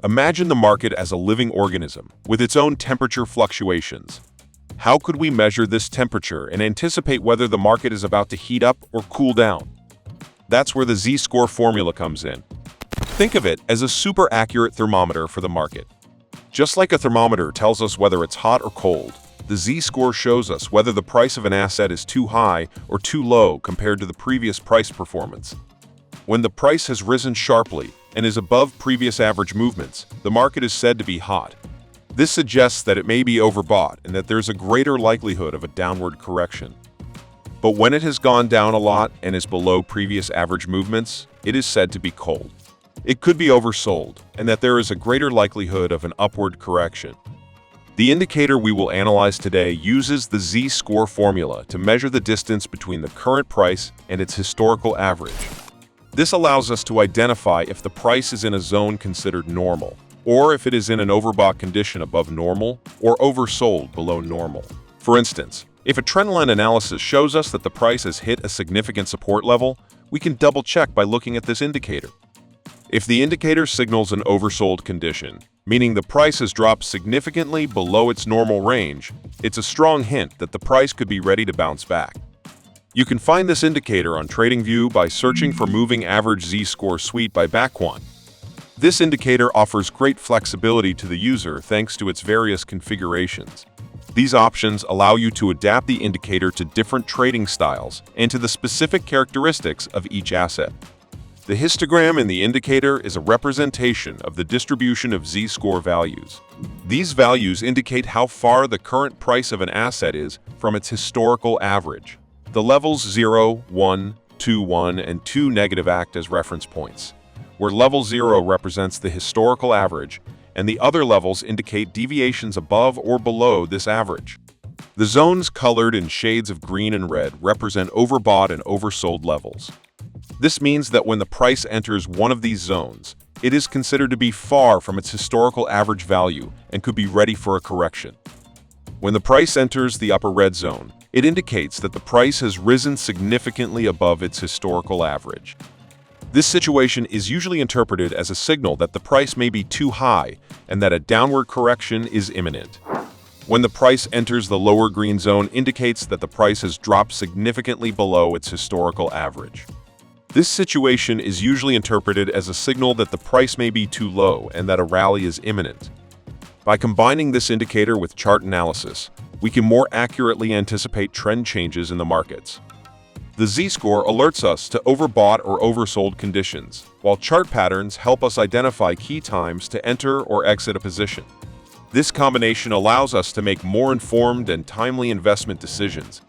Imagine the market as a living organism with its own temperature fluctuations. How could we measure this temperature and anticipate whether the market is about to heat up or cool down? That's where the Z-score formula comes in. Think of it as a super accurate thermometer for the market. Just like a thermometer tells us whether it's hot or cold, the Z-score shows us whether the price of an asset is too high or too low compared to the previous price performance. When the price has risen sharply and is above previous average movements, the market is said to be hot. This suggests that it may be overbought and that there's a greater likelihood of a downward correction. But when it has gone down a lot and is below previous average movements, it is said to be cold. It could be oversold, and that there is a greater likelihood of an upward correction. The indicator we will analyze today uses the Z-score formula to measure the distance between the current price and its historical average. This allows us to identify if the price is in a zone considered normal, or if it is in an overbought condition above normal or oversold below normal. For instance, if a trendline analysis shows us that the price has hit a significant support level, we can double-check by looking at this indicator. If the indicator signals an oversold condition, meaning the price has dropped significantly below its normal range, it's a strong hint that the price could be ready to bounce back. You can find this indicator on TradingView by searching for Moving Average Z-Score Suite by Bakwon. This indicator offers great flexibility to the user thanks to its various configurations. These options allow you to adapt the indicator to different trading styles and to the specific characteristics of each asset. The histogram in the indicator is a representation of the distribution of Z-score values. These values indicate how far the current price of an asset is from its historical average. The levels 0, 1, 2, 1, and 2 negative act as reference points, where level 0 represents the historical average, and the other levels indicate deviations above or below this average. The zones colored in shades of green and red represent overbought and oversold levels. This means that when the price enters one of these zones, it is considered to be far from its historical average value and could be ready for a correction. When the price enters the upper red zone, it indicates that the price has risen significantly above its historical average. This situation is usually interpreted as a signal that the price may be too high and that a downward correction is imminent. When the price enters the lower green zone, indicates that the price has dropped significantly below its historical average. This situation is usually interpreted as a signal that the price may be too low and that a rally is imminent. By combining this indicator with chart analysis, we can more accurately anticipate trend changes in the markets. The Z-score alerts us to overbought or oversold conditions, while chart patterns help us identify key times to enter or exit a position. This combination allows us to make more informed and timely investment decisions,